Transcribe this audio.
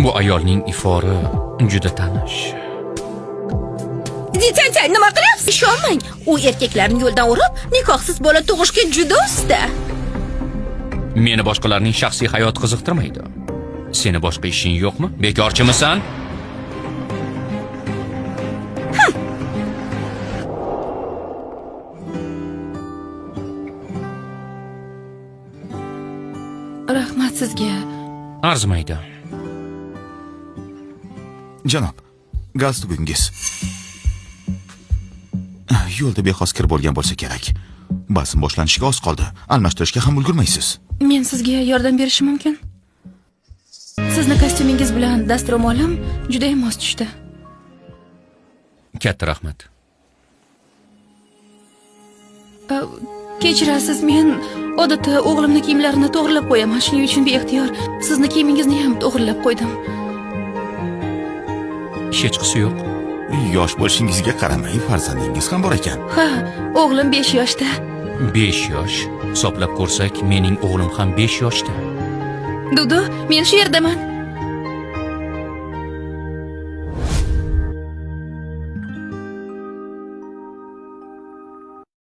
Bu ayolning ifori juda tanish. Sen nima qilyapsiz? Ishonmang, u erkaklarni yo'ldan urib, nikohsiz bola tug'ishga juda usta. Meni boshqalarning shaxsiy hayoti qiziqtirmaydi. Seni boshqa ishing yo'qmi? Bekorchimisan? Rahmat sizga. Arzimaydi. Janob, galstugingiz. Yo'lda bexos kir bo'lgan bo'lsa kerak. Bazm boshlanishiga oz qoldi. Almashtirishga ham ulgurmaysiz. Men sizga yordam berishim mumkin. Sizni kostyumingiz bilan dastro'molim juda ham mos tushdi. Katta rahmat. Kechirasiz, men odatda o'g'limning kiyimlarini to'g'rilab qo'yaman. Shuning uchun beixtiyor sizni kiyimingizni ham to'g'rilab qo'ydim. Hechqisi yo'q. Yosh bo'lishingizga qaramay, farzandingiz ham bor ekan. Ha, o'g'lim 5 yoshda. 5 yosh. Hisoblab ko'rsak, mening o'g'lim ham 5 yoshda. Dudu, men shu yerdaman.